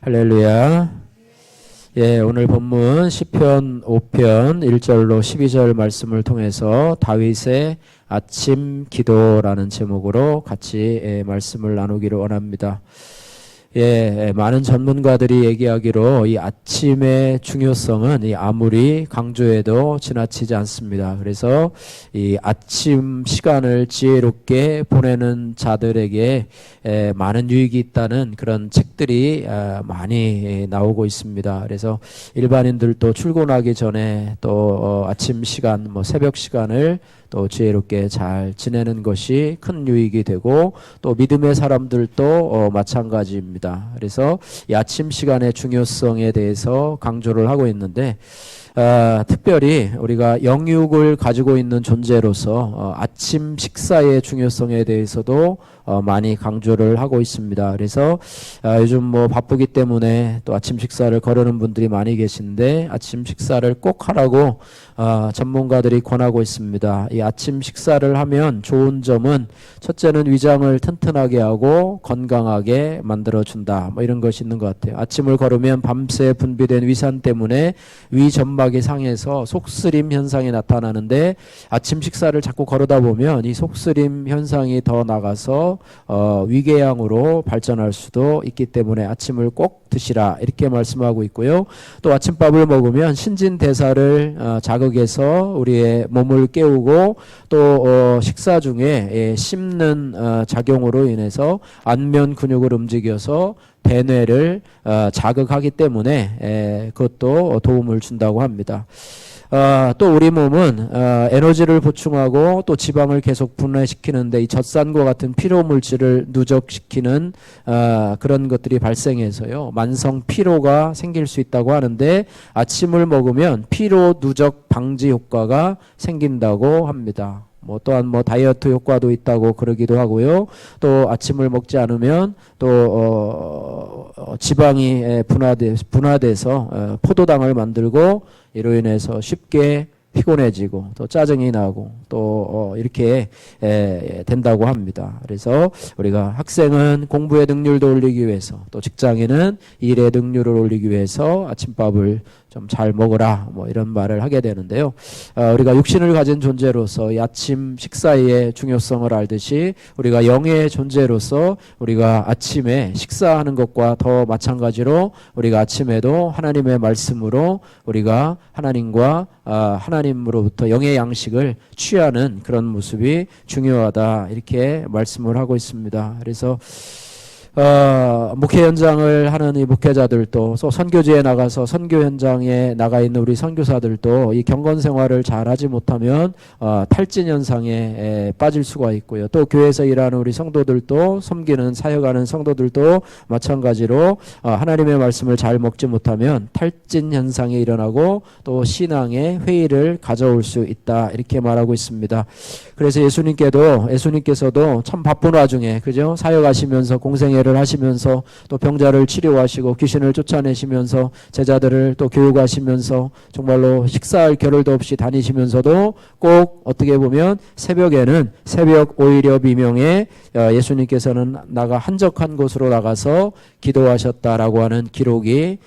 할렐루야. 예, 오늘 본문 시편 5편 1절로 12절 말씀을 통해서 다윗의 아침 기도라는 제목으로 같이 말씀을 나누기를 원합니다. 예, 많은 전문가들이 얘기하기로 이 아침의 중요성은 아무리 강조해도 지나치지 않습니다. 그래서 이 아침 시간을 지혜롭게 보내는 자들에게 많은 유익이 있다는 그런 책들이 많이 나오고 있습니다. 그래서 일반인들도 출근하기 전에 또 아침 시간, 새벽 시간을 또 지혜롭게 잘 지내는 것이 큰 유익이 되고 또 믿음의 사람들도 마찬가지입니다. 그래서 이 아침 시간의 중요성에 대해서 강조를 하고 있는데 특별히 우리가 영육을 가지고 있는 존재로서 아침 식사의 중요성에 대해서도 많이 강조를 하고 있습니다. 그래서 요즘 바쁘기 때문에 또 아침 식사를 거르는 분들이 많이 계신데 아침 식사를 꼭 하라고 전문가들이 권하고 있습니다. 이 아침 식사를 하면 좋은 점은 첫째는 위장을 튼튼하게 하고 건강하게 만들어준다. 이런 것이 있는 것 같아요. 아침을 걸으면 밤새 분비된 위산 때문에 위 점막이 상해서 속쓰림 현상이 나타나는데 아침 식사를 자꾸 거르다 보면 이 속쓰림 현상이 더 나가서 위궤양으로 발전할 수도 있기 때문에 아침을 꼭 드시라 이렇게 말씀하고 있고요. 또 아침밥을 먹으면 신진대사를 자극해서 우리의 몸을 깨우고 또 식사 중에 씹는 작용으로 인해서 안면 근육을 움직여서 대뇌를 자극하기 때문에 그것도 도움을 준다고 합니다. 또 우리 몸은 에너지를 보충하고 또 지방을 계속 분해시키는데 이 젖산과 같은 피로 물질을 누적시키는 그런 것들이 발생해서요 만성 피로가 생길 수 있다고 하는데 아침을 먹으면 피로 누적 방지 효과가 생긴다고 합니다. 또한 다이어트 효과도 있다고 그러기도 하고요. 또 아침을 먹지 않으면 또 지방이 분화돼서 포도당을 만들고 이로 인해서 쉽게 피곤해지고 또 짜증이 나고 또 이렇게 된다고 합니다. 그래서 우리가 학생은 공부의 능률도 올리기 위해서 또 직장인은 일의 능률을 올리기 위해서 아침밥을 좀 잘 먹어라 이런 말을 하게 되는데요. 우리가 육신을 가진 존재로서 이 아침 식사의 중요성을 알듯이 우리가 영의 존재로서 우리가 아침에 식사하는 것과 더 마찬가지로 우리가 아침에도 하나님의 말씀으로 우리가 하나님과 하나님으로부터 영의 양식을 취하는 그런 모습이 중요하다 이렇게 말씀을 하고 있습니다. 그래서 목회 현장을 하는 이 목회자들도 또 선교지에 나가서 선교 현장에 나가 있는 우리 선교사들도 이 경건 생활을 잘 하지 못하면 탈진 현상에 빠질 수가 있고요. 또 교회에서 일하는 우리 성도들도 섬기는 사역하는 성도들도 마찬가지로 하나님의 말씀을 잘 먹지 못하면 탈진 현상이 일어나고 또 신앙의 회의를 가져올 수 있다 이렇게 말하고 있습니다. 그래서 예수님께서도 참 바쁜 와중에 그죠? 사역하시면서 공생애를 하시면서 또 병자를 치료하시고 귀신을 쫓아내시면서 제자들을 또 교육하시면서 정말로 식사할 겨를도 없이 다니시면서도 꼭 어떻게 보면 새벽에는 새벽 오히려 비명에 예수님께서는 한적한 곳으로 나가서 기도하셨다라고 하는 기록이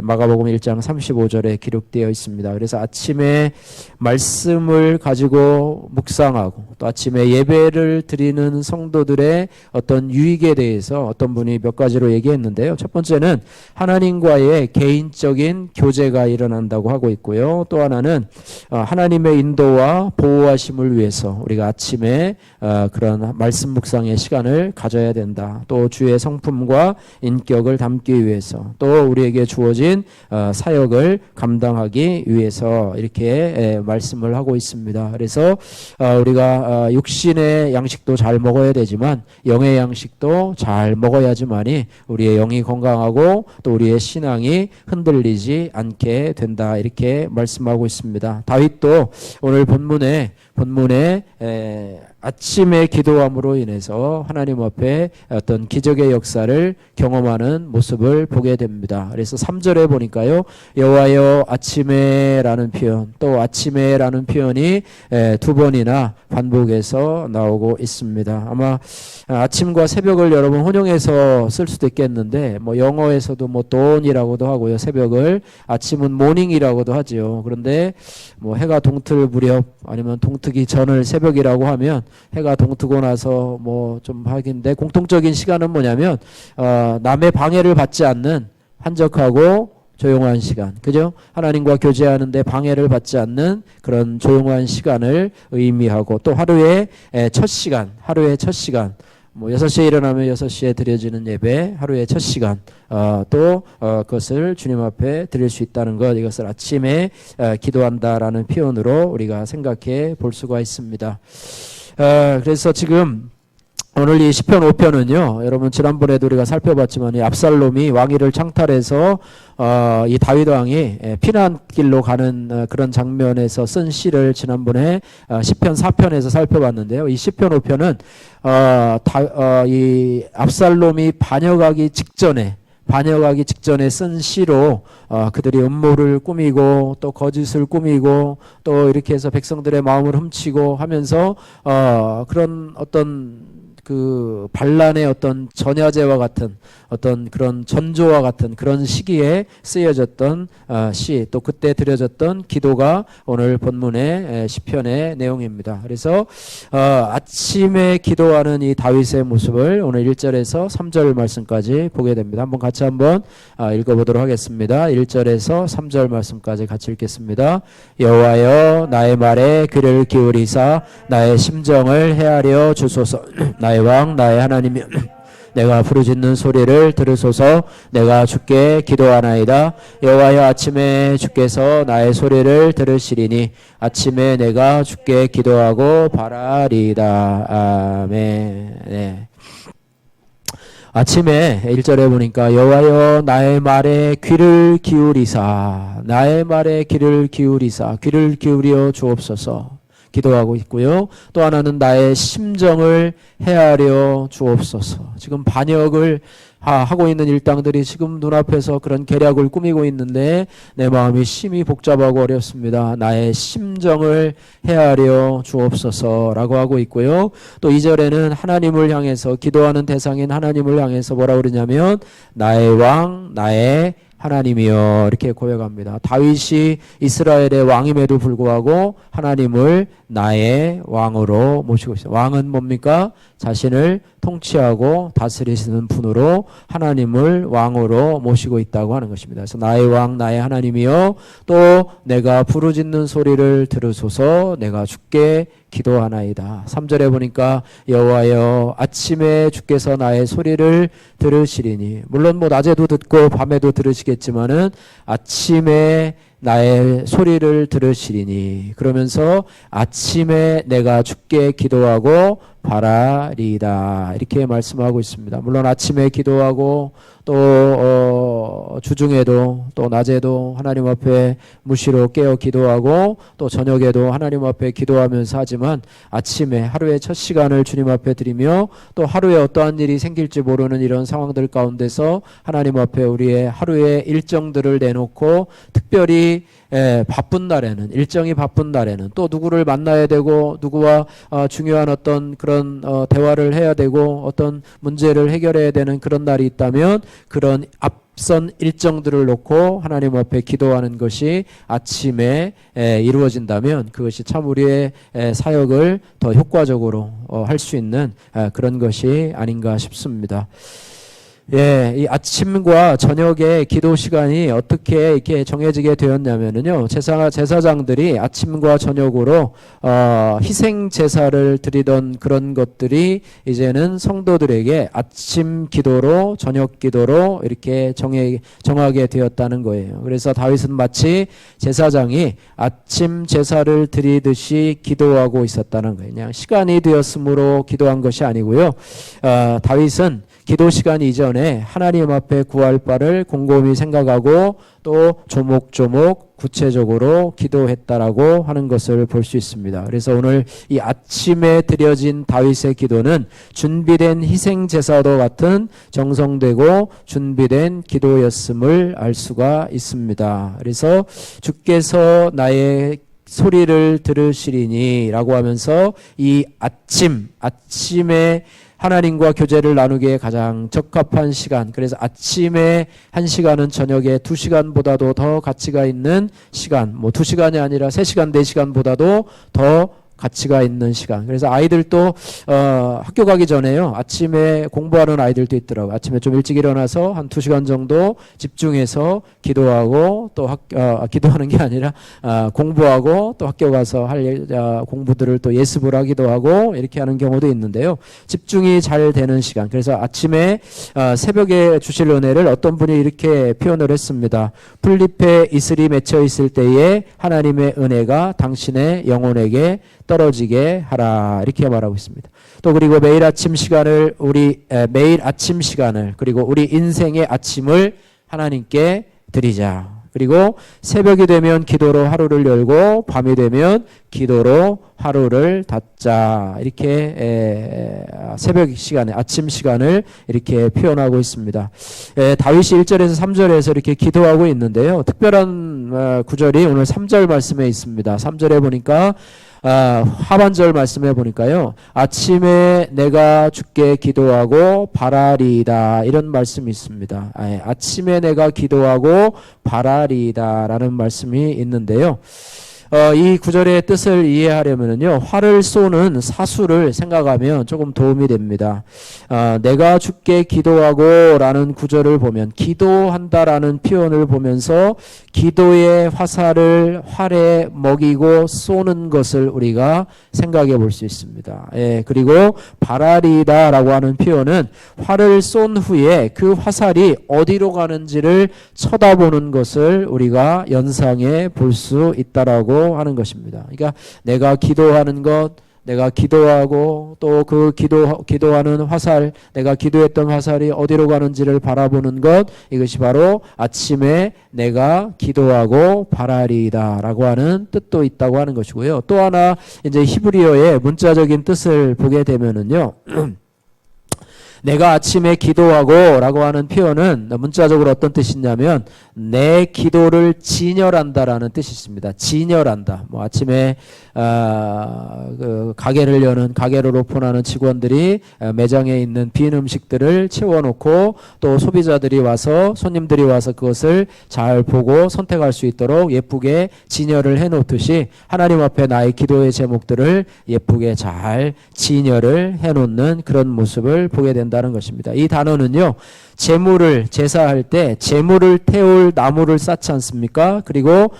마가복음 1장 35절에 기록되어 있습니다. 그래서 아침에 말씀을 가지고 묵상하고 또 아침에 예배를 드리는 성도들의 어떤 유익에 대해서 어떤 분이 몇 가지로 얘기했는데요. 첫 번째는 하나님과의 개인적인 교제가 일어난다고 하고 있고요. 또 하나는 하나님의 인도와 보호하심을 위해서 우리가 아침에 그런 말씀 묵상의 시간을 가져야 된다. 또 주의 성품과 인격을 담기 위해서 또 우리에게 주어진 사역을 감당하기 위해서 이렇게 말씀을 하고 있습니다. 그래서 우리가 육신의 양식도 잘 먹어야 되지만 영의 양식도 잘 먹어야지만이 우리의 영이 건강하고 또 우리의 신앙이 흔들리지 않게 된다 이렇게 말씀하고 있습니다. 다윗도 오늘 본문에 본문에 아침에 기도함으로 인해서 하나님 앞에 어떤 기적의 역사를 경험하는 모습을 보게 됩니다. 그래서 3절에 보니까요, 여호와여 아침에라는 표현, 또 아침에라는 표현이 두 번이나 반복해서 나오고 있습니다. 아마 아침과 새벽을 여러분 혼용해서 쓸 수도 있겠는데, 뭐 영어에서도 뭐 dawn이라고도 하고요, 새벽을 아침은 morning이라고도 하지요. 그런데 뭐 해가 동틀 무렵 아니면 동트기 전을 새벽이라고 하면 해가 동트고 나서 뭐 좀 하긴데, 공통적인 시간은 뭐냐면 남의 방해를 받지 않는 한적하고 조용한 시간, 그죠? 하나님과 교제하는데 방해를 받지 않는 그런 조용한 시간을 의미하고, 또 하루의 첫 시간, 뭐 6시에 일어나면 6시에 드려지는 예배, 하루의 첫 시간, 그것을 주님 앞에 드릴 수 있다는 것, 이것을 아침에 기도한다라는 표현으로 우리가 생각해 볼 수가 있습니다. 그래서 지금 오늘 이 시편 5편은요, 여러분 지난번에도 우리가 살펴봤지만 이 압살롬이 왕위를 창탈해서 이 다윗 왕이 피난길로 가는 그런 장면에서 쓴 시를 지난번에 시편 4편에서 살펴봤는데요. 이 시편 5편은 이 압살롬이 반역하기 직전에 쓴 시로 그들이 음모를 꾸미고 또 거짓을 꾸미고 또 이렇게 해서 백성들의 마음을 훔치고 하면서 그런 어떤 그 반란의 어떤 전야제와 같은 어떤 그런 전조와 같은 그런 시기에 쓰여졌던 시, 또 그때 드려졌던 기도가 오늘 본문의 시편의 내용입니다. 그래서 아침에 기도하는 이 다윗의 모습을 오늘 1절에서 3절 말씀까지 보게 됩니다. 한번 읽어보도록 하겠습니다. 1절에서 3절 말씀까지 같이 읽겠습니다. 여호와여 나의 말에 귀를 기울이사 나의 심정을 헤아려 주소서. 나의 왕 나의 하나님이여 내가 부르짖는 소리를 들으소서. 내가 주께 기도하나이다. 여호와여 아침에 주께서 나의 소리를 들으시리니 아침에 내가 주께 기도하고 바라리이다. 아멘. 네. 아침에 1절에 보니까 여호와여 나의 말에 귀를 기울이사, 나의 말에 귀를 기울여 주옵소서 기도하고 있고요. 또 하나는 나의 심정을 헤아려 주옵소서. 지금 반역을 하고 있는 일당들이 지금 눈앞에서 그런 계략을 꾸미고 있는데 내 마음이 심히 복잡하고 어렵습니다. 나의 심정을 헤아려 주옵소서라고 하고 있고요. 또 2절에는 하나님을 향해서, 기도하는 대상인 하나님을 향해서 뭐라고 그러냐면 나의 왕 나의 하나님이여 이렇게 고백합니다. 다윗이 이스라엘의 왕임에도 불구하고 하나님을 나의 왕으로 모시고 있어요. 왕은 뭡니까? 자신을 통치하고 다스리시는 분으로 하나님을 왕으로 모시고 있다고 하는 것입니다. 그래서 나의 왕 나의 하나님이여 또 내가 부르짖는 소리를 들으소서. 내가 주께 기도하나이다. 3절에 보니까 여호와여 아침에 주께서 나의 소리를 들으시리니, 물론 뭐 낮에도 듣고 밤에도 들으시겠지만은 아침에 나의 소리를 들으시리니, 그러면서 아침에 내가 주께 기도하고 바라리이다 이렇게 말씀하고 있습니다. 물론 아침에 기도하고 또 주중에도 또 낮에도 하나님 앞에 무시로 깨어 기도하고 또 저녁에도 하나님 앞에 기도하면서 하지만 아침에 하루의 첫 시간을 주님 앞에 드리며 또 하루에 어떠한 일이 생길지 모르는 이런 상황들 가운데서 하나님 앞에 우리의 하루의 일정들을 내놓고, 특별히 바쁜 날에는, 일정이 바쁜 날에는 또 누구를 만나야 되고 누구와 중요한 어떤 그런 대화를 해야 되고 어떤 문제를 해결해야 되는 그런 날이 있다면 그런 앞선 일정들을 놓고 하나님 앞에 기도하는 것이 아침에 이루어진다면 그것이 참 우리의 사역을 더 효과적으로 할 수 있는 그런 것이 아닌가 싶습니다. 예, 이 아침과 저녁의 기도 시간이 어떻게 이렇게 정해지게 되었냐면요, 제사장들이 아침과 저녁으로 희생 제사를 드리던 그런 것들이 이제는 성도들에게 아침 기도로 저녁 기도로 이렇게 정하게 되었다는 거예요. 그래서 다윗은 마치 제사장이 아침 제사를 드리듯이 기도하고 있었다는 거예요. 그냥 시간이 되었으므로 기도한 것이 아니고요. 다윗은 기도 시간 이전에 하나님 앞에 구할 바를 곰곰이 생각하고 또 조목조목 구체적으로 기도했다라고 하는 것을 볼 수 있습니다. 그래서 오늘 이 아침에 드려진 다윗의 기도는 준비된 희생 제사도 같은 정성되고 준비된 기도였음을 알 수가 있습니다. 그래서 주께서 나의 소리를 들으시리니 라고 하면서 이 아침에 하나님과 교제를 나누기에 가장 적합한 시간, 그래서 아침에 1시간은 저녁에 2시간보다도 더 가치가 있는 시간, 뭐 2시간이 아니라 3시간, 4시간보다도 더 가치가 있는 시간. 그래서 아이들도 학교 가기 전에요, 아침에 공부하는 아이들도 있더라고요. 아침에 좀 일찍 일어나서 한 2시간 정도 집중해서 기도하고 또 기도하는 게 아니라 공부하고 또 학교 가서 할 공부들을 또 예습을 하기도 하고 이렇게 하는 경우도 있는데요. 집중이 잘 되는 시간. 그래서 아침에 새벽에 주실 은혜를 어떤 분이 이렇게 표현을 했습니다. 풀잎에 이슬이 맺혀 있을 때에 하나님의 은혜가 당신의 영혼에게 떨어지게 하라, 이렇게 말하고 있습니다. 또 그리고 매일 아침 시간을 그리고 우리 인생의 아침을 하나님께 드리자. 그리고 새벽이 되면 기도로 하루를 열고 밤이 되면 기도로 하루를 닫자. 이렇게 새벽 시간에 아침 시간을 이렇게 표현하고 있습니다. 다윗이 1절에서 3절에서 이렇게 기도하고 있는데요. 특별한 구절이 오늘 3절 말씀에 있습니다. 3절에 보니까 하반절 말씀해 보니까요, 아침에 내가 주께 기도하고 바라리이다, 이런 말씀이 있습니다. 아침에 내가 기도하고 바라리이다 라는 말씀이 있는데요. 이 구절의 뜻을 이해하려면요, 활을 쏘는 사수를 생각하면 조금 도움이 됩니다. 내가 주께 기도하고 라는 구절을 보면, 기도한다라는 표현을 보면서 기도의 화살을 활에 먹이고 쏘는 것을 우리가 생각해 볼 수 있습니다. 그리고 바라리다 라고 하는 표현은 활을 쏜 후에 그 화살이 어디로 가는지를 쳐다보는 것을 우리가 연상해 볼 수 있다라고 하는 것입니다. 그러니까 내가 기도하는 것, 내가 기도하고 또 그 기도하는 화살, 내가 기도했던 화살이 어디로 가는지를 바라보는 것, 이것이 바로 아침에 내가 기도하고 바라리이다 라고 하는 뜻도 있다고 하는 것이고요. 또 하나 이제 히브리어의 문자적인 뜻을 보게 되면은요, 내가 아침에 기도하고 라고 하는 표현은 문자적으로 어떤 뜻이냐면 내 기도를 진열한다라는 뜻이 있습니다. 진열한다. 뭐 아침에 그 가게를 오픈하는 직원들이 매장에 있는 빈 음식들을 채워놓고 또 소비자들이 와서, 손님들이 와서 그것을 잘 보고 선택할 수 있도록 예쁘게 진열을 해놓듯이 하나님 앞에 나의 기도의 제목들을 예쁘게 잘 진열을 해놓는 그런 모습을 보게 된다는 것입니다. 이 단어는요, 제물을 제사할 때 제물을 태울 나무를 쌓지 않습니까? 그리고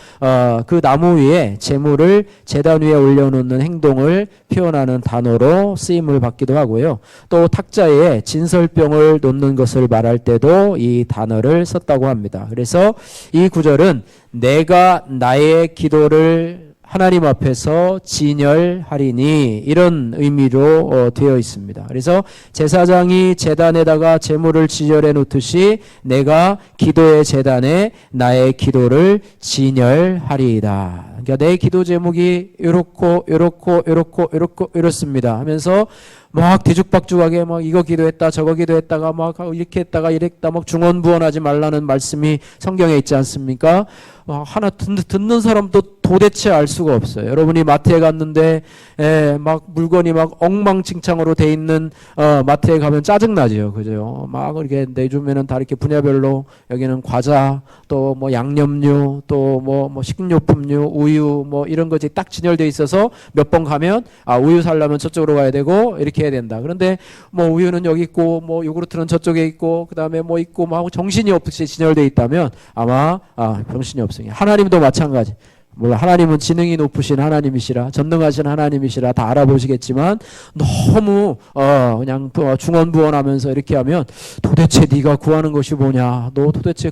그 나무 위에 제물을 제단 위에 올려놓는 행동을 표현하는 단어로 쓰임을 받기도 하고요. 또 탁자에 진설병을 놓는 것을 말할 때도 이 단어를 썼다고 합니다. 그래서 이 구절은 내가 나의 기도를 하나님 앞에서 진열하리니, 이런 의미로 되어 있습니다. 그래서 제사장이 제단에다가 제물을 진열해 놓듯이 내가 기도의 제단에 나의 기도를 진열하리이다. 그러니까 내 기도 제목이 이렇습니다 하면서 막 뒤죽박죽하게 막 이거 기도했다 저거 기도했다가 막 이렇게 했다가 이랬다 막 중언부언하지 말라는 말씀이 성경에 있지 않습니까? 하나 듣는 사람도 도대체 알 수가 없어요. 여러분이 마트에 갔는데 막 물건이 막 엉망진창으로 돼 있는 마트에 가면 짜증나죠, 그죠? 막 이렇게 내주면은 다 이렇게 분야별로, 여기는 과자, 또 뭐 양념류, 또 뭐 식료품류, 우유 뭐 이런 것이 딱 진열돼 있어서 몇 번 가면 우유 살려면 저쪽으로 가야 되고 이렇게 해야 된다. 그런데 뭐 우유는 여기 있고 뭐 요구르트는 저쪽에 있고 그다음에 뭐 있고 뭐 하고 정신이 없이 진열돼 있다면 아마 정신이 없으니, 하나님도 마찬가지. 물론 하나님은 지능이 높으신 하나님이시라, 전능하신 하나님이시라 다 알아보시겠지만 너무 그냥 중언부언하면서 이렇게 하면 도대체 네가 구하는 것이 뭐냐, 너 도대체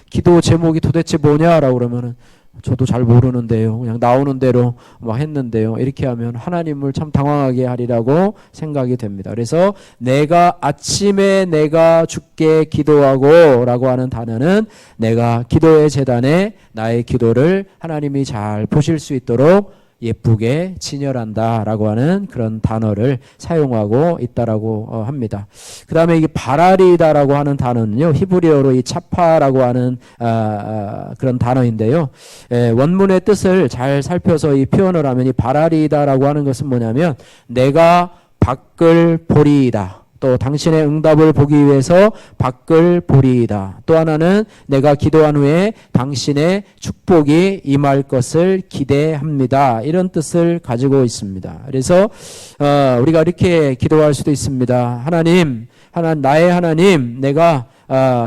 기도 제목이 도대체 뭐냐라고 그러면은 저도 잘 모르는데요. 그냥 나오는 대로 막 했는데요. 이렇게 하면 하나님을 참 당황하게 하리라고 생각이 됩니다. 그래서 내가 아침에 내가 주께 기도하고 라고 하는 단어는 내가 기도의 제단에 나의 기도를 하나님이 잘 보실 수 있도록 예쁘게 진열한다 라고 하는 그런 단어를 사용하고 있다라고 합니다. 그 다음에 이게 바라리다라고 하는 단어는요, 히브리어로 이 차파라고 하는 그런 단어인데요. 원문의 뜻을 잘 살펴서 이 표현을 하면 이 바라리다라고 하는 것은 뭐냐면 내가 밖을 보리이다. 또 당신의 응답을 보기 위해서 밖을 보리이다. 또 하나는 내가 기도한 후에 당신의 축복이 임할 것을 기대합니다. 이런 뜻을 가지고 있습니다. 그래서 우리가 이렇게 기도할 수도 있습니다. 하나님, 나의 하나님, 내가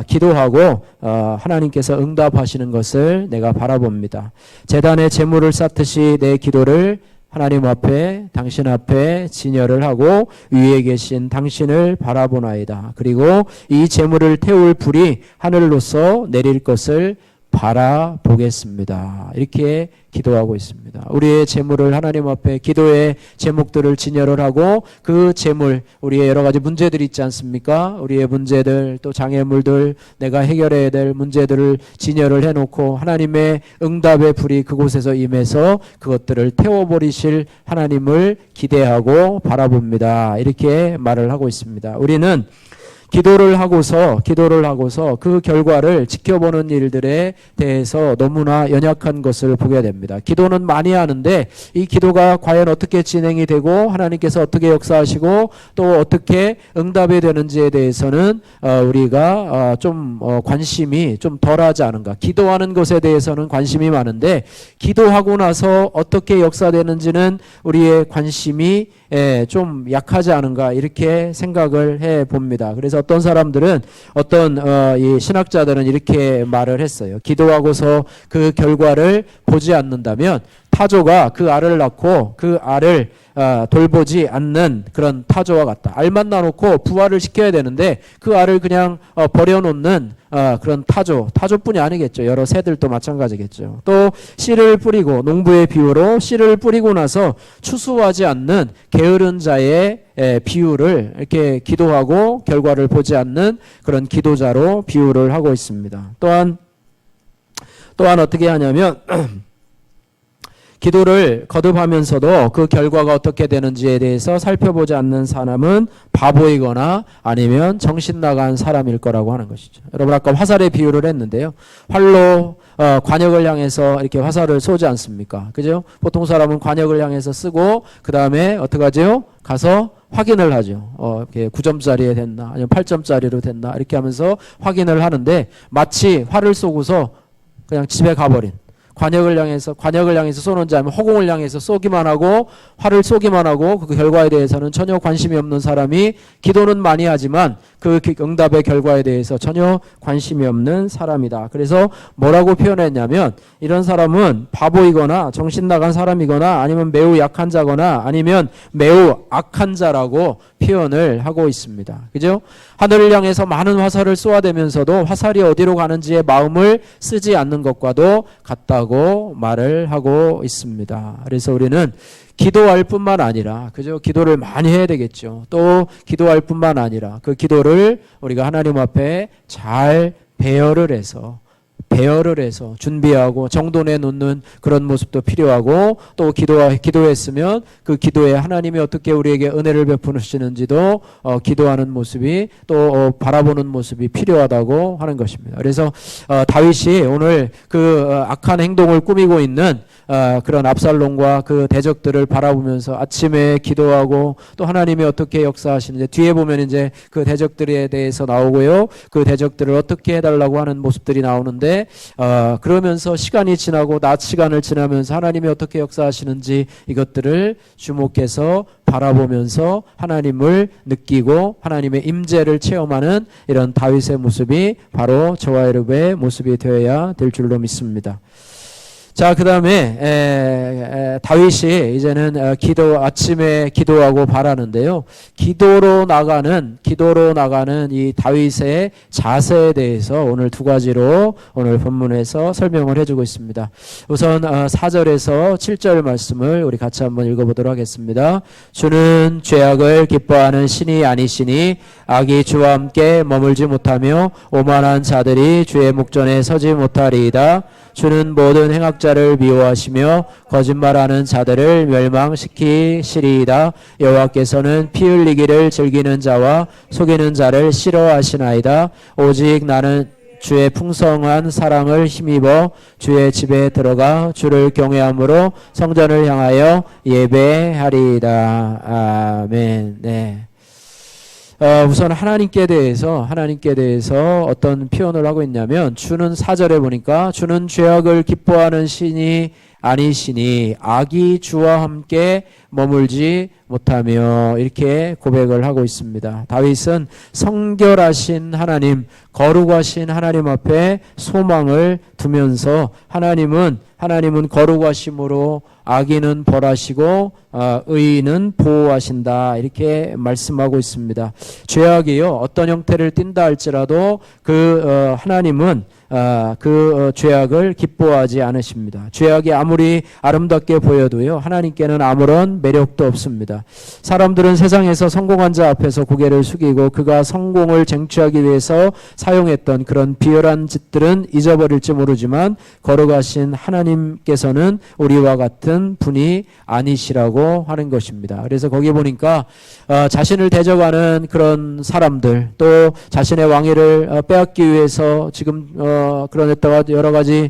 기도하고 하나님께서 응답하시는 것을 내가 바라봅니다. 제단에 제물을 쌓듯이 내 기도를 하나님 앞에 당신 앞에 진열을 하고 위에 계신 당신을 바라보나이다. 그리고 이 제물을 태울 불이 하늘로서 내릴 것을 바라보겠습니다. 이렇게 기도하고 있습니다. 우리의 제물을 하나님 앞에 기도의 제목들을 진열을 하고 그 제물, 우리의 여러 가지 문제들이 있지 않습니까? 우리의 문제들 또 장애물들 내가 해결해야 될 문제들을 진열을 해놓고 하나님의 응답의 불이 그곳에서 임해서 그것들을 태워버리실 하나님을 기대하고 바라봅니다. 이렇게 말을 하고 있습니다. 우리는 기도를 하고서 그 결과를 지켜보는 일들에 대해서 너무나 연약한 것을 보게 됩니다. 기도는 많이 하는데 이 기도가 과연 어떻게 진행이 되고 하나님께서 어떻게 역사하시고 또 어떻게 응답이 되는지에 대해서는 우리가 좀 관심이 좀 덜하지 않은가. 기도하는 것에 대해서는 관심이 많은데 기도하고 나서 어떻게 역사되는지는 우리의 관심이 좀 약하지 않은가 이렇게 생각을 해 봅니다. 그래서 어떤 사람들은 이 신학자들은 이렇게 말을 했어요. 기도하고서 그 결과를 보지 않는다면 타조가 그 알을 낳고 그 알을 돌보지 않는 그런 타조와 같다. 알만 낳아놓고 부화를 시켜야 되는데 그 알을 그냥 버려놓는 그런 타조뿐이 아니겠죠. 여러 새들도 마찬가지겠죠. 또 씨를 뿌리고 농부의 비유로 씨를 뿌리고 나서 추수하지 않는 게으른 자의 비유를 이렇게 기도하고 결과를 보지 않는 그런 기도자로 비유를 하고 있습니다. 또한 어떻게 하냐면 기도를 거듭하면서도 그 결과가 어떻게 되는지에 대해서 살펴보지 않는 사람은 바보이거나 아니면 정신 나간 사람일 거라고 하는 것이죠. 여러분 아까 화살의 비유를 했는데요. 활로 관역을 향해서 이렇게 화살을 쏘지 않습니까? 그죠? 보통 사람은 관역을 향해서 쓰고 그 다음에 어떻게 하죠? 가서 확인을 하죠. 이렇게 9점짜리에 됐나 아니면 8점짜리로 됐나 이렇게 하면서 확인을 하는데 마치 활을 쏘고서 그냥 집에 가버린 관역을 향해서 쏘는 자면 허공을 향해서 쏘기만 하고 활을 쏘기만 하고 그 결과에 대해서는 전혀 관심이 없는 사람이 기도는 많이 하지만 그 응답의 결과에 대해서 전혀 관심이 없는 사람이다. 그래서 뭐라고 표현했냐면 이런 사람은 바보이거나 정신 나간 사람이거나 아니면 매우 약한 자거나 아니면 매우 악한 자라고 표현을 하고 있습니다. 그죠? 하늘을 향해서 많은 화살을 쏘아대면서도 화살이 어디로 가는지에 마음을 쓰지 않는 것과도 같다고 말을 하고 있습니다. 그래서 우리는 기도할 뿐만 아니라 그죠? 기도를 많이 해야 되겠죠. 또 기도할 뿐만 아니라 그 기도를 우리가 하나님 앞에 잘 배열을 해서 준비하고 정돈해 놓는 그런 모습도 필요하고 또 기도했으면 그 기도에 하나님이 어떻게 우리에게 은혜를 베푸시는지도 기도하는 모습이 또 바라보는 모습이 필요하다고 하는 것입니다. 그래서 다윗이 오늘 그 악한 행동을 꾸미고 있는 그런 압살롬과 그 대적들을 바라보면서 아침에 기도하고 또 하나님이 어떻게 역사하시는지 뒤에 보면 이제 그 대적들에 대해서 나오고요. 그 대적들을 어떻게 해달라고 하는 모습들이 나오는데 그러면서 시간이 지나고 낮 시간을 지나면서 하나님이 어떻게 역사하시는지 이것들을 주목해서 바라보면서 하나님을 느끼고 하나님의 임재를 체험하는 이런 다윗의 모습이 바로 저와 여러분의 모습이 되어야 될 줄로 믿습니다. 자, 그 다음에 다윗이 이제는 아침에 기도하고 바라는데요. 기도로 나가는 이 다윗의 자세에 대해서 오늘 두 가지로 오늘 본문에서 설명을 해주고 있습니다. 우선 4절에서 7절 말씀을 우리 같이 한번 읽어보도록 하겠습니다. 주는 죄악을 기뻐하는 신이 아니시니 악이 주와 함께 머물지 못하며 오만한 자들이 주의 목전에 서지 못하리이다. 주는 모든 행악자를 미워하시며 거짓말하는 자들을 멸망시키시리이다. 여호와께서는 피 흘리기를 즐기는 자와 속이는 자를 싫어하시나이다. 오직 나는 주의 풍성한 사랑을 힘입어 주의 집에 들어가 주를 경외함으로 성전을 향하여 예배하리이다. 아멘. 네. 우선 하나님께 대해서 어떤 표현을 하고 있냐면, 주는 4절에 보니까 주는 죄악을 기뻐하는 신이 아니시니 악이 주와 함께 머물지 못하며, 이렇게 고백을 하고 있습니다. 다윗은 성결하신 하나님, 거룩하신 하나님 앞에 소망을 두면서 하나님은 거룩하심으로 악인은 벌하시고 의인은 보호하신다, 이렇게 말씀하고 있습니다. 죄악이요 어떤 형태를 띈다 할지라도 하나님은 그 죄악을 기뻐하지 않으십니다. 죄악이 아무리 아름답게 보여도요 하나님께는 아무런 매력도 없습니다. 사람들은 세상에서 성공한 자 앞에서 고개를 숙이고 그가 성공을 쟁취하기 위해서 사용했던 그런 비열한 짓들은 잊어버릴지 모르지만, 거룩하신 하나님께서는 우리와 같은 분이 아니시라고 하는 것입니다. 그래서 거기 보니까 자신을 대적하는 그런 사람들, 또 자신의 왕위를 빼앗기 위해서 지금 그런데다가 여러 가지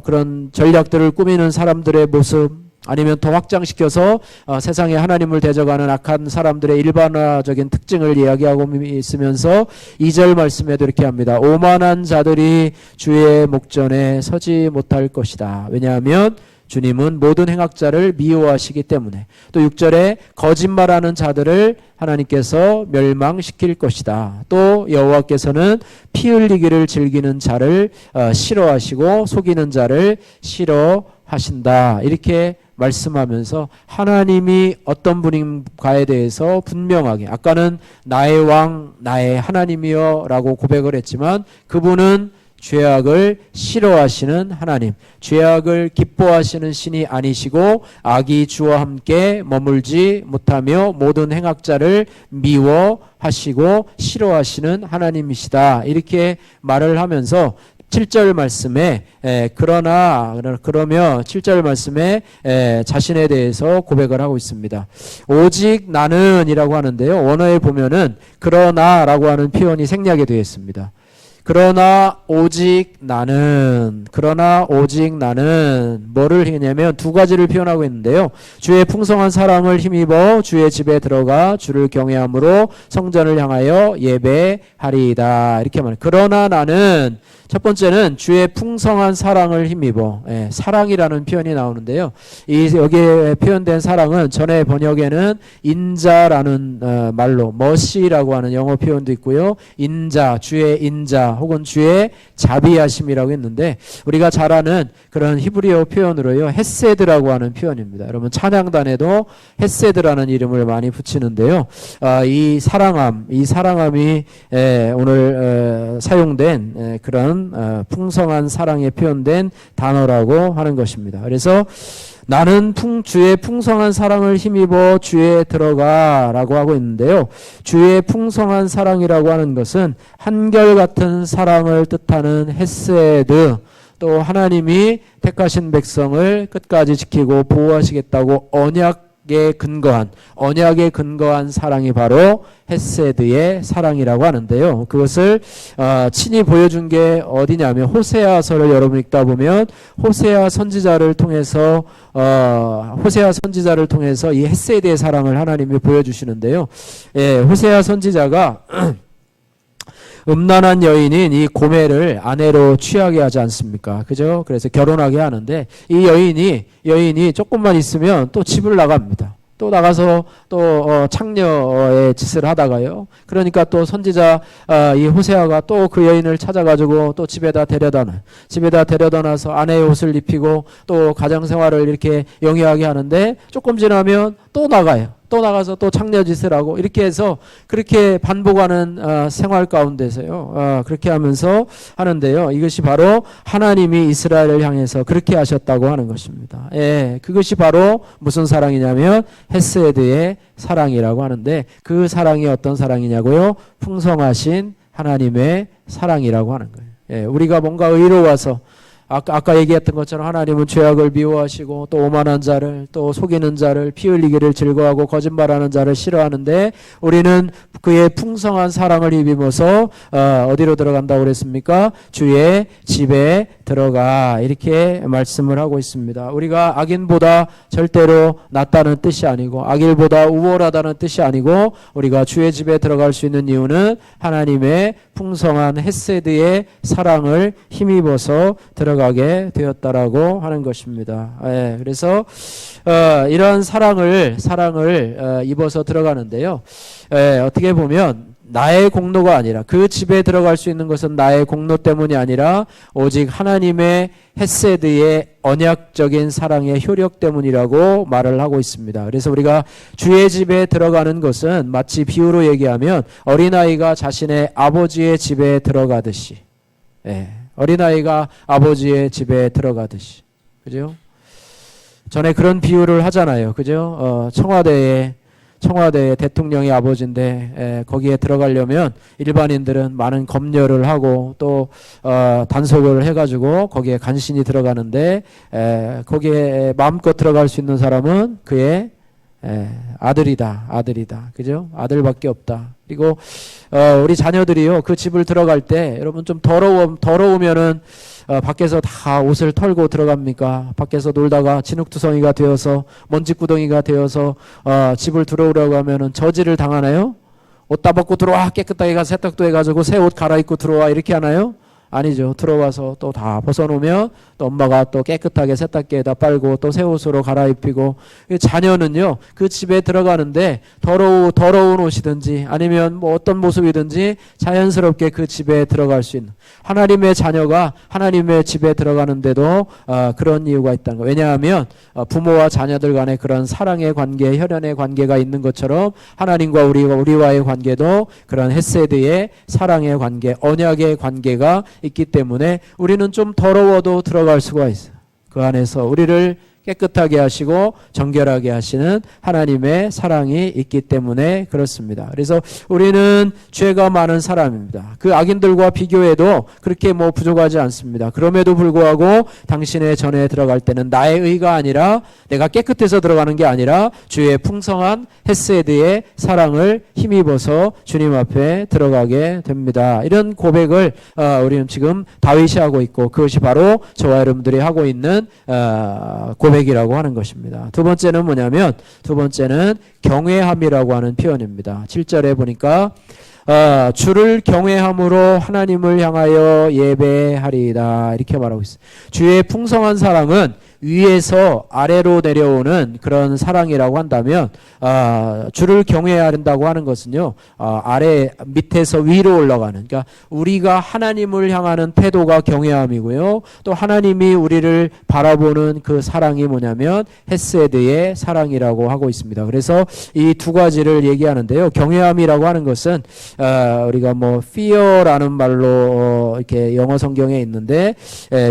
그런 전략들을 꾸미는 사람들의 모습, 아니면 더 확장시켜서 세상에 하나님을 대적하는 악한 사람들의 일반화적인 특징을 이야기하고 있으면서 2절 말씀에도 이렇게 합니다. 오만한 자들이 주의 목전에 서지 못할 것이다. 왜냐하면 주님은 모든 행악자를 미워하시기 때문에. 또 6절에 거짓말하는 자들을 하나님께서 멸망시킬 것이다. 또 여호와께서는 피 흘리기를 즐기는 자를 싫어하시고 속이는 자를 싫어하신다. 이렇게 말씀하면서 하나님이 어떤 분인가에 대해서 분명하게, 아까는 나의 왕, 나의 하나님이여 라고 고백을 했지만, 그분은 죄악을 싫어하시는 하나님, 죄악을 기뻐하시는 신이 아니시고 악이 주와 함께 머물지 못하며 모든 행악자를 미워하시고 싫어하시는 하나님이시다, 이렇게 말을 하면서 7절 말씀에 그러며 7절 말씀에 자신에 대해서 고백을 하고 있습니다. 오직 나는이라고 하는데요, 원어에 보면은 그러나라고 하는 표현이 생략이 되어 있습니다. 그러나 오직 나는 뭐를 했냐면 두 가지를 표현하고 있는데요. 주의 풍성한 사랑을 힘입어 주의 집에 들어가 주를 경외함으로 성전을 향하여 예배하리이다, 이렇게 말해요. 그러나 나는, 첫 번째는 주의 풍성한 사랑을 힘입어, 사랑이라는 표현이 나오는데요. 여기에 표현된 사랑은 전에 번역에는 인자라는 말로 머시라고 하는 영어 표현도 있고요. 인자, 주의 인자 혹은 주의 자비하심이라고 했는데, 우리가 잘 아는 그런 히브리어 표현으로요 헤세드라고 하는 표현입니다. 여러분 찬양단에도 헤세드라는 이름을 많이 붙이는데요. 이 사랑함이 오늘 사용된 그런 풍성한 사랑에 표현된 단어라고 하는 것입니다. 그래서 나는 주의 풍성한 사랑을 힘입어 주에 들어가라고 하고 있는데요. 주의 풍성한 사랑이라고 하는 것은 한결같은 사랑을 뜻하는 헤세드, 또 하나님이 택하신 백성을 끝까지 지키고 보호하시겠다고 언약에 근거한 사랑이 바로 헤세드의 사랑이라고 하는데요. 그것을 친히 보여준 게 어디냐면 호세아서를 여러분 읽다 보면 호세아 선지자를 통해서 이 헤세드의 사랑을 하나님이 보여주시는데요. 호세아 선지자가 음란한 여인인 이 고멜을 아내로 취하게 하지 않습니까? 그죠? 그래서 결혼하게 하는데 이 여인이 조금만 있으면 또 집을 나갑니다. 또 나가서 또 창녀의 짓을 하다가요. 그러니까 또 선지자 이 호세아가 또 그 여인을 찾아가지고 또 집에다 데려다 놔서 아내의 옷을 입히고 또 가정생활을 이렇게 영위하게 하는데 조금 지나면 또 나가요. 또 나가서 또 창녀짓을 하고 이렇게 해서 그렇게 반복하는 생활 가운데서요. 그렇게 하면서 하는데요. 이것이 바로 하나님이 이스라엘을 향해서 그렇게 하셨다고 하는 것입니다. 예, 그것이 바로 무슨 사랑이냐면 헤세드의 사랑이라고 하는데 그 사랑이 어떤 사랑이냐고요? 풍성하신 하나님의 사랑이라고 하는 거예요. 예, 우리가 뭔가 의로워서 아까 얘기했던 것처럼 하나님은 죄악을 미워하시고 또 오만한 자를 또 속이는 자를 피 흘리기를 즐거워하고 거짓말하는 자를 싫어하는데 우리는 그의 풍성한 사랑을 입으면서 어디로 들어간다고 그랬습니까? 주의 집에 들어가 이렇게 말씀을 하고 있습니다. 우리가 악인보다 절대로 낫다는 뜻이 아니고 악일보다 우월하다는 뜻이 아니고 우리가 주의 집에 들어갈 수 있는 이유는 하나님의 풍성한 헤세드의 사랑을 힘입어서 들어가게 되었다라고 하는 것입니다. 예, 그래서 이런 사랑을 입어서 들어가는데요. 어떻게 보면 나의 공로가 아니라 그 집에 들어갈 수 있는 것은 나의 공로 때문이 아니라 오직 하나님의 헤세드의 언약적인 사랑의 효력 때문이라고 말을 하고 있습니다. 그래서 우리가 주의 집에 들어가는 것은 마치 비유로 얘기하면 어린아이가 자신의 아버지의 집에 들어가듯이, 어린아이가 아버지의 집에 들어가듯이, 그죠? 전에 그런 비유를 하잖아요. 그죠? 청와대의 대통령이 아버지인데 거기에 들어가려면 일반인들은 많은 검열을 하고 또 단속을 해가지고 거기에 간신히 들어가는데 거기에 마음껏 들어갈 수 있는 사람은 그의 아들이다. 그죠? 아들밖에 없다. 그리고 우리 자녀들이요 그 집을 들어갈 때 여러분 좀 더러우면은 밖에서 다 옷을 털고 들어갑니까? 밖에서 놀다가 진흙투성이가 되어서 먼지구덩이가 되어서 집을 들어오려고 하면은 저지를 당하나요? 옷 다 벗고 들어와, 깨끗하게 가서 세탁도 해가지고 새 옷 갈아입고 들어와 이렇게 하나요? 아니죠. 들어와서 또 다 벗어놓으면 또 엄마가 또 깨끗하게 세탁기에다 빨고 또 새 옷으로 갈아입히고, 자녀는요 그 집에 들어가는데 더러운 옷이든지 아니면 뭐 어떤 모습이든지 자연스럽게 그 집에 들어갈 수 있는, 하나님의 자녀가 하나님의 집에 들어가는데도 그런 이유가 있다는 거예요. 왜냐하면 부모와 자녀들 간에 그런 사랑의 관계, 혈연의 관계가 있는 것처럼 하나님과 우리와의 관계도 그런 헤세드의 사랑의 관계, 언약의 관계가 있기 때문에 우리는 좀 더러워도 들어갈 수가 있어요. 그 안에서 우리를 깨끗하게 하시고 정결하게 하시는 하나님의 사랑이 있기 때문에 그렇습니다. 그래서 우리는 죄가 많은 사람입니다. 그 악인들과 비교해도 그렇게 뭐 부족하지 않습니다. 그럼에도 불구하고 당신의 전에 들어갈 때는 나의 의가 아니라, 내가 깨끗해서 들어가는 게 아니라 주의 풍성한 헤세드의 사랑을 힘입어서 주님 앞에 들어가게 됩니다. 이런 고백을 우리는 지금 다윗이 하고 있고, 그것이 바로 저와 여러분들이 하고 있는 고백이라고 하는 것입니다. 두 번째는 뭐냐면, 두 번째는 경외함이라고 하는 표현입니다. 7절에 보니까 주를 경외함으로 하나님을 향하여 예배하리이다 이렇게 말하고 있어요. 주의 풍성한 사랑은 위에서 아래로 내려오는 그런 사랑이라고 한다면, 주를 경외해야 한다고 하는 것은요, 밑에서 위로 올라가는, 그러니까 우리가 하나님을 향하는 태도가 경외함이고요, 또 하나님이 우리를 바라보는 그 사랑이 뭐냐면 헤세드의 사랑이라고 하고 있습니다. 그래서 이 두 가지를 얘기하는데요. 경외함이라고 하는 것은 우리가 뭐 fear라는 말로 이렇게 영어 성경에 있는데,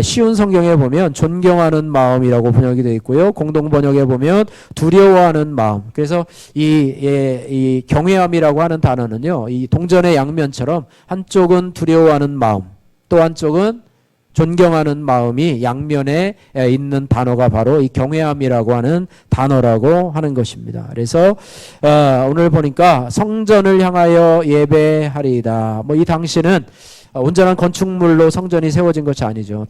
쉬운 성경에 보면 존경하는 마음 이라고 번역이 되어 있고요. 공동 번역에 보면 두려워하는 마음. 그래서 이 경외함이라고 하는 단어는요, 이 동전의 양면처럼 한쪽은 두려워하는 마음, 또 한쪽은 존경하는 마음이 양면에 있는 단어가 바로 이 경외함이라고 하는 단어라고 하는 것입니다. 그래서 오늘 보니까 성전을 향하여 예배하리이다. 뭐 이 당시는 온전한 건축물로 성전이 세워진 것이 아니죠.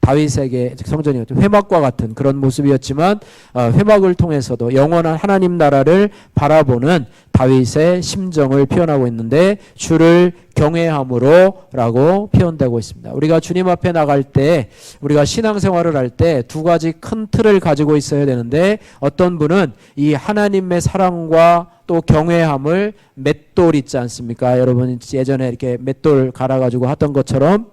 다윗에게 성전이 회막과 같은 그런 모습이었지만 회막을 통해서도 영원한 하나님 나라를 바라보는 다윗의 심정을 표현하고 있는데 주를 경외함으로 라고 표현되고 있습니다. 우리가 주님 앞에 나갈 때 우리가 신앙생활을 할 때 두 가지 큰 틀을 가지고 있어야 되는데 어떤 분은 이 하나님의 사랑과 또 경외함을 맷돌 있지 않습니까? 여러분 예전에 이렇게 맷돌 갈아가지고 하던 것처럼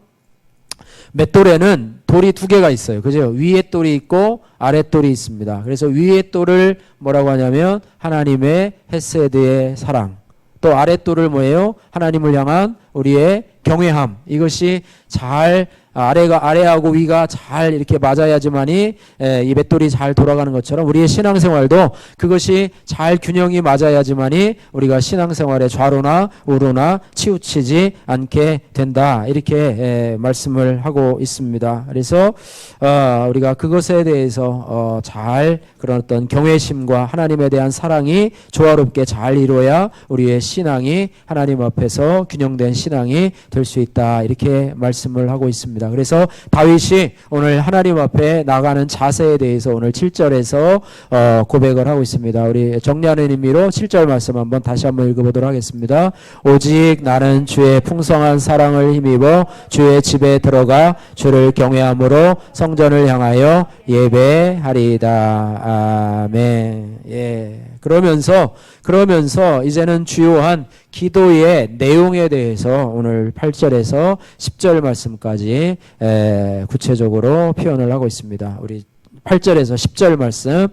맷돌에는 돌이 두 개가 있어요. 그죠? 위에 돌이 있고 아래 돌이 있습니다. 그래서 위에 돌을 뭐라고 하냐면 하나님의 헤세드의 사랑. 또 아래 돌을 뭐예요? 하나님을 향한 우리의 경외함. 이것이 잘 아래하고 위가 잘 이렇게 맞아야지만이 이 맷돌이 잘 돌아가는 것처럼 우리의 신앙생활도 그것이 잘 균형이 맞아야지만이 우리가 신앙생활에 좌로나 우로나 치우치지 않게 된다. 이렇게 말씀을 하고 있습니다. 그래서 우리가 그것에 대해서 잘 그런 어떤 경외심과 하나님에 대한 사랑이 조화롭게 잘 이루어야 우리의 신앙이 하나님 앞에서 균형된 신앙이 될 수 있다. 이렇게 말씀을 하고 있습니다. 그래서 다윗이 오늘 하나님 앞에 나가는 자세에 대해서 오늘 7절에서 고백을 하고 있습니다. 우리 정리하는 의미로 7절 말씀 다시 한번 읽어보도록 하겠습니다. 오직 나는 주의 풍성한 사랑을 힘입어 주의 집에 들어가 주를 경외함으로 성전을 향하여 예배하리이다. 아멘. 예. 그러면서 이제는 주요한 기도의 내용에 대해서 오늘 8절에서 10절 말씀까지 구체적으로 표현을 하고 있습니다. 우리 8절에서 10절 말씀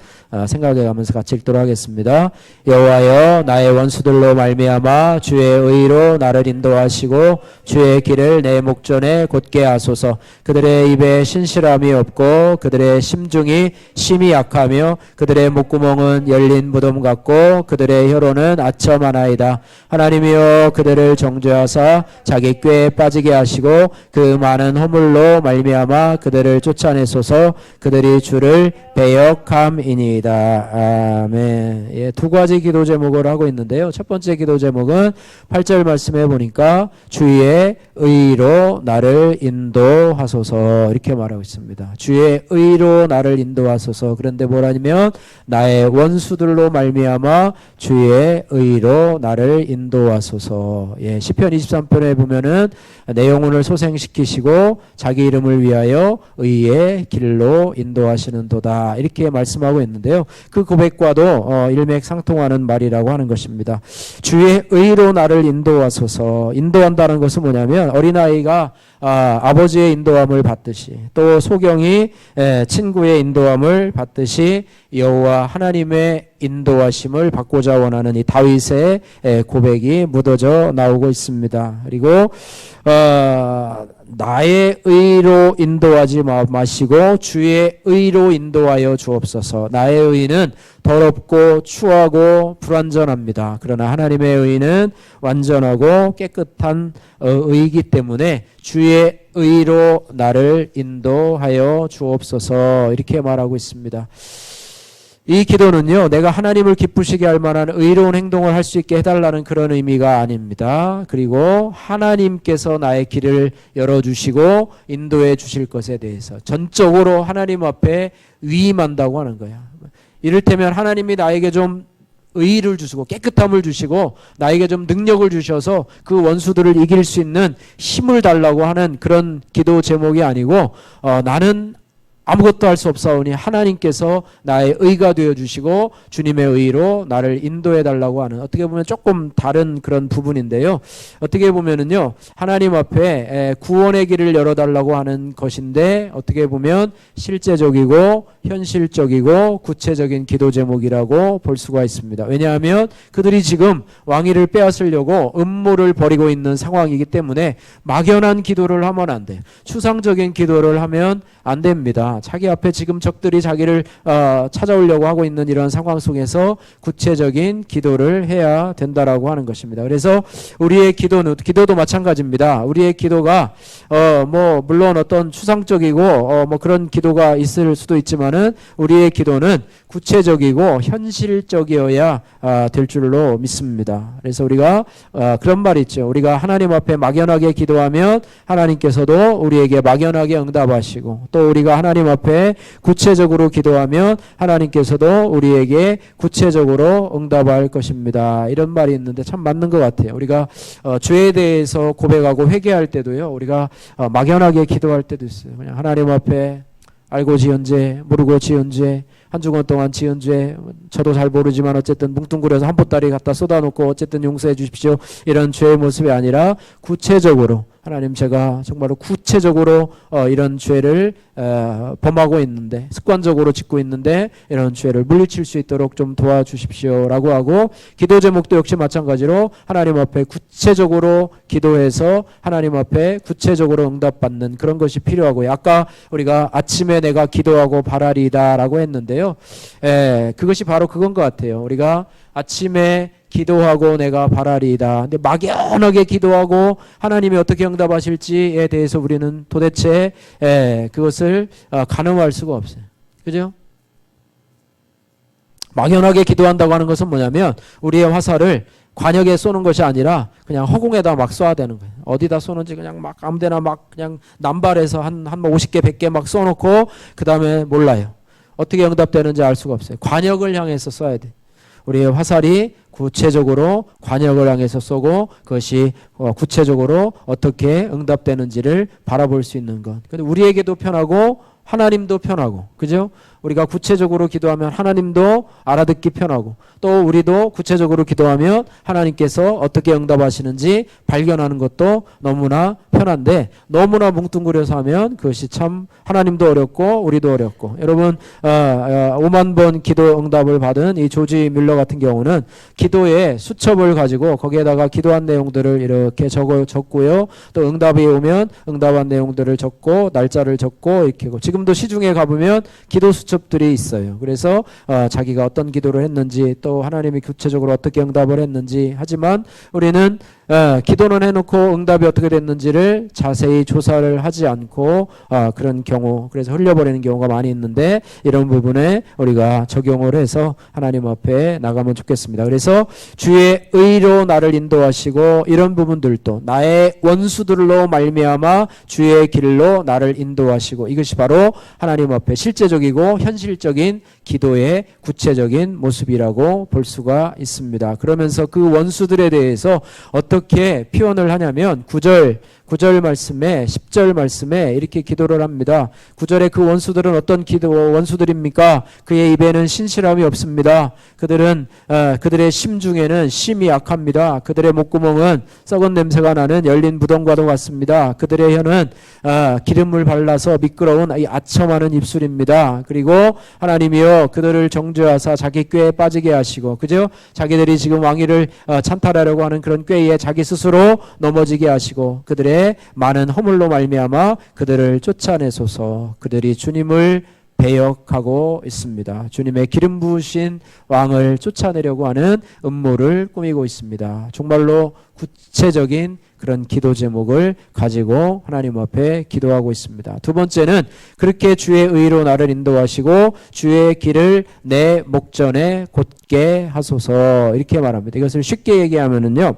생각해 가면서 같이 읽도록 하겠습니다. 여호와여 나의 원수들로 말미암아 주의 의로 나를 인도하시고 주의 길을 내 목전에 곧게 하소서. 그들의 입에 신실함이 없고 그들의 심중이 심히 약하며 그들의 목구멍은 열린 무덤 같고 그들의 혀로는 아첨하나이다. 하나님이여 그들을 정죄하사 자기 꾀에 빠지게 하시고 그 많은 허물로 말미암아 그들을 쫓아내소서. 그들이 주를 배역함이니이다. 아멘. 예, 두 가지 기도 제목을 하고 있는데요. 첫 번째 기도 제목은 8절 말씀해 보니까 주의 의로 나를 인도하소서 이렇게 말하고 있습니다. 주의 의로 나를 인도하소서. 그런데 뭐라냐면 나의 원수들로 말미암아 주의 의로 나를 인도하소서. 예, 시편 23편에 보면은 내용을 소생시키시고 자기 이름을 위하여 의의 길로 인도하시는 도다 이렇게 말씀하고 있는데요. 그 고백과도 일맥상통하는 말이라고 하는 것입니다. 주의 의로 나를 인도하소서. 인도한다는 것은 뭐냐면 어린아이가 아버지의 인도함을 받듯이 또 소경이 친구의 인도함을 받듯이 여호와 하나님의 인도하심을 받고자 원하는 이 다윗의 고백이 묻어져 나오고 있습니다. 그리고 나의 의로 인도하지 마시고 주의 의로 인도하여 주옵소서. 나의 의는 더럽고 추하고 불완전합니다. 그러나 하나님의 의는 완전하고 깨끗한 의이기 때문에 주의 의로 나를 인도하여 주옵소서 이렇게 말하고 있습니다. 이 기도는요, 내가 하나님을 기쁘시게 할 만한 의로운 행동을 할 수 있게 해달라는 그런 의미가 아닙니다. 그리고 하나님께서 나의 길을 열어주시고 인도해 주실 것에 대해서 전적으로 하나님 앞에 위임한다고 하는 거야. 이를테면 하나님이 나에게 좀 의의를 주시고 깨끗함을 주시고 나에게 좀 능력을 주셔서 그 원수들을 이길 수 있는 힘을 달라고 하는 그런 기도 제목이 아니고 나는 아무것도 할 수 없사오니 하나님께서 나의 의가 되어주시고 주님의 의로 나를 인도해 달라고 하는 어떻게 보면 조금 다른 그런 부분인데요. 어떻게 보면은요 하나님 앞에 구원의 길을 열어달라고 하는 것인데 어떻게 보면 실제적이고 현실적이고 구체적인 기도 제목이라고 볼 수가 있습니다. 왜냐하면 그들이 지금 왕위를 빼앗으려고 음모를 벌이고 있는 상황이기 때문에 막연한 기도를 하면 안 돼요. 추상적인 기도를 하면 안 됩니다. 있구나. 자기 앞에 지금 적들이 자기를 찾아오려고 하고 있는 이런 상황 속에서 구체적인 기도를 해야 된다라고 하는 것입니다. 그래서 우리의 기도도 마찬가지입니다. 우리의 기도가 뭐 물론 어떤 추상적이고 뭐 그런 기도가 있을 수도 있지만은 우리의 기도는 구체적이고 현실적이어야 될 줄로 믿습니다. 그래서 우리가 그런 말이 있죠. 우리가 하나님 앞에 막연하게 기도하면 하나님께서도 우리에게 막연하게 응답하시고, 또 우리가 하나님 앞에 구체적으로 기도하면 하나님께서도 우리에게 구체적으로 응답할 것입니다. 이런 말이 있는데 참 맞는 것 같아요. 우리가 죄에 대해서 고백하고 회개할 때도요, 우리가 막연하게 기도할 때도 있어요. 그냥 하나님 앞에 알고 지은 죄, 모르고 지은 죄, 한 주간 동안 지은 죄, 저도 잘 모르지만 어쨌든 뭉뚱그려서 한 보따리 갖다 쏟아놓고 어쨌든 용서해 주십시오, 이런 죄의 모습이 아니라 구체적으로 하나님, 제가 정말로 구체적으로 이런 죄를 범하고 있는데, 습관적으로 짓고 있는데 이런 죄를 물리칠 수 있도록 좀 도와주십시오라고 하고, 기도 제목도 역시 마찬가지로 하나님 앞에 구체적으로 기도해서 하나님 앞에 구체적으로 응답받는 그런 것이 필요하고요. 아까 우리가 아침에 내가 기도하고 바라리다라고 했는데요. 그것이 바로 그건 것 같아요. 우리가 아침에 기도하고 내가 바라리이다. 근데 막연하게 기도하고 하나님이 어떻게 응답하실지에 대해서 우리는 도대체 그것을 가늠할 수가 없어요. 그죠? 막연하게 기도한다고 하는 것은 뭐냐면 우리의 화살을 관역에 쏘는 것이 아니라 그냥 허공에다 막 쏘아야 되는 거예요. 어디다 쏘는지 그냥 막 아무데나 막 그냥 남발해서 한 50개 100개 막 쏘놓고 그 다음에 몰라요. 어떻게 응답되는지 알 수가 없어요. 관역을 향해서 쏘아야 돼. 우리의 화살이 구체적으로 관역을 향해서 쏘고 그것이 구체적으로 어떻게 응답되는지를 바라볼 수 있는 것. 근데 우리에게도 편하고 하나님도 편하고, 그죠? 우리가 구체적으로 기도하면 하나님도 알아듣기 편하고, 또 우리도 구체적으로 기도하면 하나님께서 어떻게 응답하시는지 발견하는 것도 너무나 편한데, 너무나 뭉뚱그려서 하면 그것이 참 하나님도 어렵고 우리도 어렵고. 여러분 5만 번 기도 응답을 받은 이 조지 뮬러 같은 경우는 기도의 수첩을 가지고 거기에다가 기도한 내용들을 이렇게 적고요, 또 응답이 오면 응답한 내용들을 적고 날짜를 적고 이렇게 하고, 지금도 시중에 가보면 기도 수첩들이 있어요. 그래서 자기가 어떤 기도를 했는지, 또 하나님이 구체적으로 어떻게 응답을 했는지. 하지만 우리는 기도는 해놓고 응답이 어떻게 됐는지를 자세히 조사를 하지 않고 그런 경우, 그래서 흘려버리는 경우가 많이 있는데, 이런 부분에 우리가 적용을 해서 하나님 앞에 나가면 좋겠습니다. 그래서 주의 의로 나를 인도하시고, 이런 부분들도 나의 원수들로 말미암아 주의 길로 나를 인도하시고, 이것이 바로 하나님 앞에 실제적이고 현실적인 기도의 구체적인 모습이라고 볼 수가 있습니다. 그러면서 그 원수들에 대해서 어떻게 표현을 하냐면 9절 말씀에 10절 말씀에 이렇게 기도를 합니다. 9절에 그 원수들은 어떤 원수들입니까? 그의 입에는 신실함이 없습니다. 그들의 심 중에는 심이 약합니다. 그들의 목구멍은 썩은 냄새가 나는 열린 무덤과도 같습니다. 그들의 혀는 기름을 발라서 미끄러운 이 아첨하는 입술입니다. 그리고 하나님이여 그들을 정죄하사 자기 꾀에 빠지게 하시고, 그죠? 자기들이 지금 왕위를 찬탈하려고 하는 그런 꾀에 자기 스스로 넘어지게 하시고, 그들의 많은 허물로 말미암아 그들을 쫓아내소서. 그들이 주님을 배역하고 있습니다. 주님의 기름 부으신 왕을 쫓아내려고 하는 음모를 꾸미고 있습니다. 정말로 구체적인 그런 기도 제목을 가지고 하나님 앞에 기도하고 있습니다. 두 번째는 그렇게 주의 의로 나를 인도하시고 주의 길을 내 목전에 곧게 하소서, 이렇게 말합니다. 이것을 쉽게 얘기하면은요,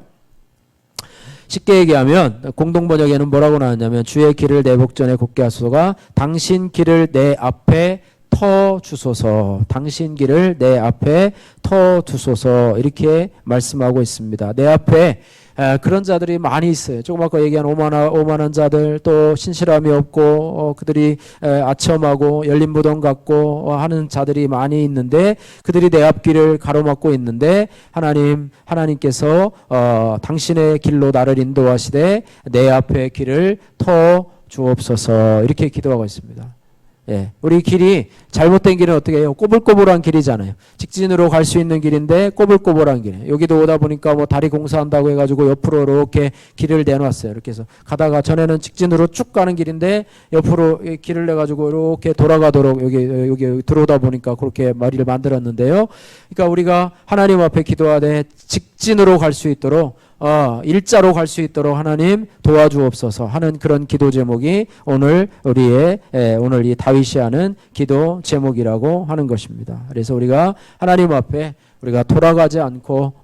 공동 번역에는 뭐라고 나왔냐면 주의 길을 내 목전에 곧게 하소서가 당신 길을 내 앞에 터 주소서, 당신 길을 내 앞에 터 두소서, 이렇게 말씀하고 있습니다. 내 앞에 그런 자들이 많이 있어요. 조금 아까 얘기한 오만한 자들, 또 신실함이 없고 그들이 아첨하고 열린 무덤 같고 하는 자들이 많이 있는데, 그들이 내 앞길을 가로막고 있는데 하나님께서 당신의 길로 나를 인도하시되 내 앞에 길을 터 주옵소서, 이렇게 기도하고 있습니다. 예, 우리 길이 잘못된 길은 어떻게 해요? 꼬불꼬불한 길이잖아요. 직진으로 갈 수 있는 길인데 꼬불꼬불한 길. 여기도 오다 보니까 뭐 다리 공사한다고 해가지고 옆으로 이렇게 길을 내놨어요. 이렇게 해서 가다가 전에는 직진으로 쭉 가는 길인데 옆으로 길을 내가지고 이렇게 돌아가도록 여기 들어오다 보니까 그렇게 마리를 만들었는데요. 그러니까 우리가 하나님 앞에 기도하되 직진으로 갈 수 있도록 일자로 갈 수 있도록 하나님 도와주옵소서 하는 그런 기도 제목이 오늘 오늘 이 다윗이 하는 기도 제목이라고 하는 것입니다. 그래서 우리가 하나님 앞에 우리가 돌아가지 않고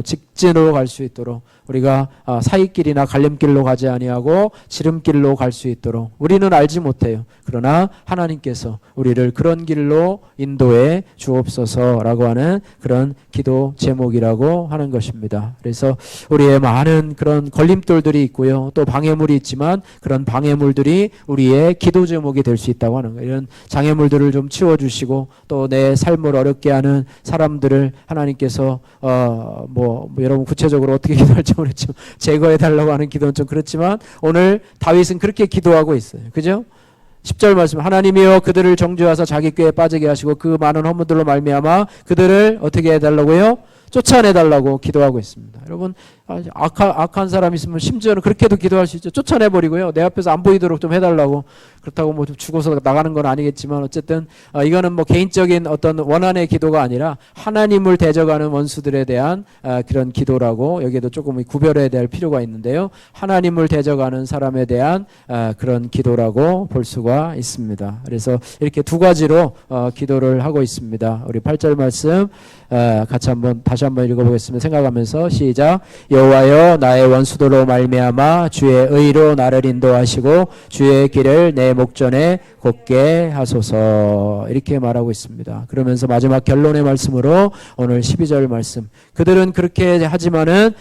직진으로 갈 수 있도록 우리가 사이길이나 갈림길로 가지 아니하고 지름길로 갈 수 있도록 우리는 알지 못해요. 그러나 하나님께서 우리를 그런 길로 인도해 주옵소서라고 하는 그런 기도 제목이라고 하는 것입니다. 그래서 우리의 많은 그런 걸림돌들이 있고요. 또 방해물이 있지만 그런 방해물들이 우리의 기도 제목이 될 수 있다고 하는 거예요. 이런 장애물들을 좀 치워주시고 또 내 삶을 어렵게 하는 사람들을 하나님께서 여러분 구체적으로 어떻게 기도할지 모르겠지만 제거해달라고 하는 기도는 좀 그렇지만 오늘 다윗은 그렇게 기도하고 있어요. 그죠? 10절 말씀 하나님이여 그들을 정죄하사 자기 꾀에 빠지게 하시고 그 많은 허물들로 말미암아 그들을 어떻게 해달라고요? 쫓아내달라고 기도하고 있습니다. 여러분 악한 사람 있으면 심지어는 그렇게도 기도할 수 있죠. 쫓아내버리고요. 내 앞에서 안 보이도록 좀 해달라고. 그렇다고 뭐 좀 죽어서 나가는 건 아니겠지만 어쨌든 이거는 뭐 개인적인 어떤 원한의 기도가 아니라 하나님을 대적하는 원수들에 대한 그런 기도라고 여기에도 조금 구별해야 될 필요가 있는데요. 하나님을 대적하는 사람에 대한 그런 기도라고 볼 수가 있습니다. 그래서 이렇게 두 가지로 기도를 하고 있습니다. 우리 8절 말씀 다시 한번 읽어보겠습니다. 생각하면서 시작. 여호와여 나의 원수들로 말미암아 주의 의로 나를 인도하시고 주의 길을 내 목전에 곧게 하소서 이렇게 말하고 있습니다. 그러면서 마지막 결론의 말씀으로 오늘 12절 말씀 그들은 그렇게 하지만은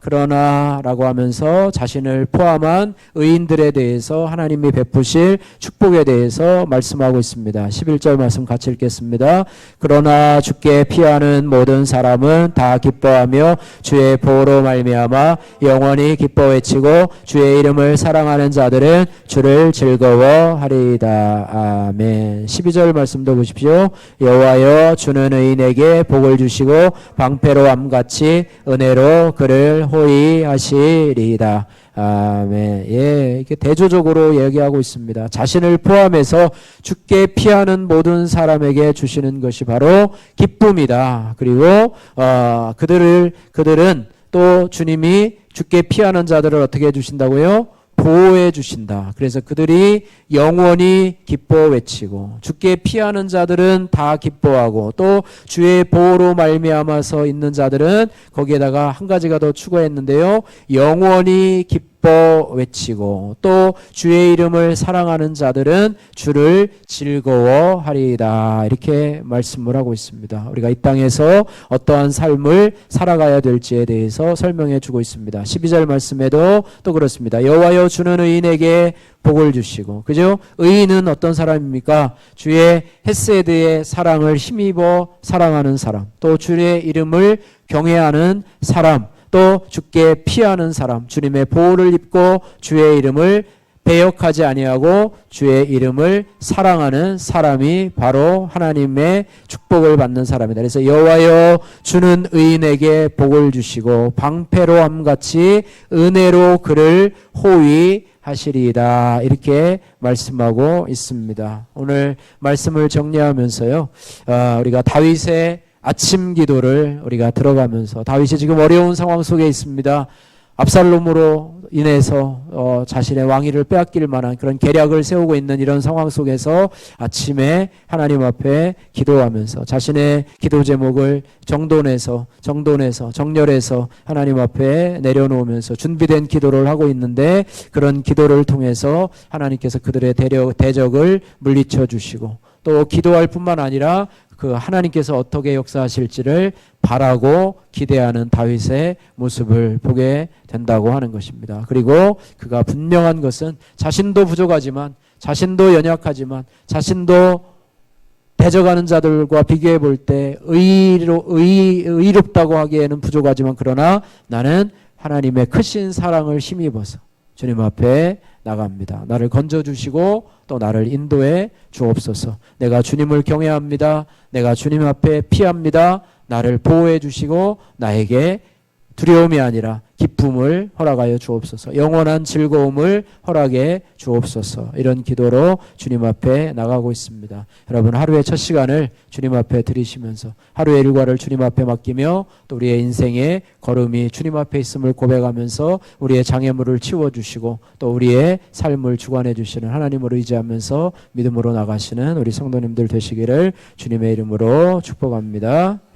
그러나라고 하면서 자신을 포함한 의인들에 대해서 하나님이 베푸실 축복에 대해서 말씀하고 있습니다. 11절 말씀 같이 읽겠습니다. 그러나 주께 피하는 모든 사람은 다 기뻐하며 주의 보호로 말미암아 영원히 기뻐 외치고 주의 이름을 사랑하는 자들은 주를 즐거워하리이다. 아멘. 12절 말씀도 보십시오. 여호와여 주는 의인에게 복을 주시고 방패로 암같이 은혜로 그를 호위하시리이다. 아멘. 예, 이렇게 대조적으로 얘기하고 있습니다. 자신을 포함해서 주께 피하는 모든 사람에게 주시는 것이 바로 기쁨이다. 그리고 그들은 또 주님이 주께 피하는 자들을 어떻게 해주신다고요? 보호해 주신다. 그래서 그들이 영원히 기뻐 외치고 주께 피하는 자들은 다 기뻐하고 또 주의 보호로 말미암아서 있는 자들은 거기에다가 한 가지가 더 추가했는데요. 영원히 기뻐 외치고 또 주의 이름을 사랑하는 자들은 주를 즐거워하리이다. 이렇게 말씀을 하고 있습니다. 우리가 이 땅에서 어떠한 삶을 살아가야 될지에 대해서 설명해 주고 있습니다. 12절 말씀에도 또 그렇습니다. 여호와여 주는 의인에게 복을 주시고 그죠? 의인은 어떤 사람입니까? 주의 헤세드의 사랑을 힘입어 사랑하는 사람 또 주의 이름을 경외하는 사람 또 주께 피하는 사람 주님의 보호를 입고 주의 이름을 배역하지 아니하고 주의 이름을 사랑하는 사람이 바로 하나님의 축복을 받는 사람이다. 그래서 여호와여 주는 의인에게 복을 주시고 방패로 함같이 은혜로 그를 호위하시리이다. 이렇게 말씀하고 있습니다. 오늘 말씀을 정리하면서요. 우리가 다윗의 아침 기도를 우리가 들어가면서 다윗이 지금 어려운 상황 속에 있습니다. 압살롬으로 인해서 자신의 왕위를 빼앗길 만한 그런 계략을 세우고 있는 이런 상황 속에서 아침에 하나님 앞에 기도하면서 자신의 기도 제목을 정돈해서 정렬해서 하나님 앞에 내려놓으면서 준비된 기도를 하고 있는데 그런 기도를 통해서 하나님께서 그들의 대적을 물리쳐 주시고 또 기도할 뿐만 아니라 그 하나님께서 어떻게 역사하실지를 바라고 기대하는 다윗의 모습을 보게 된다고 하는 것입니다. 그리고 그가 분명한 것은 자신도 부족하지만 자신도 연약하지만 자신도 대적하는 자들과 비교해 볼 때 의롭다고 하기에는 부족하지만 그러나 나는 하나님의 크신 사랑을 힘입어서 주님 앞에 나갑니다. 나를 건져주시고 또 나를 인도해 주옵소서. 내가 주님을 경외합니다. 내가 주님 앞에 피합니다. 나를 보호해 주시고 나에게 두려움이 아니라 기쁨을 허락하여 주옵소서. 영원한 즐거움을 허락해 주옵소서. 이런 기도로 주님 앞에 나가고 있습니다. 여러분 하루의 첫 시간을 주님 앞에 드리시면서 하루의 일과를 주님 앞에 맡기며 또 우리의 인생의 걸음이 주님 앞에 있음을 고백하면서 우리의 장애물을 치워주시고 또 우리의 삶을 주관해 주시는 하나님을 의지하면서 믿음으로 나가시는 우리 성도님들 되시기를 주님의 이름으로 축복합니다.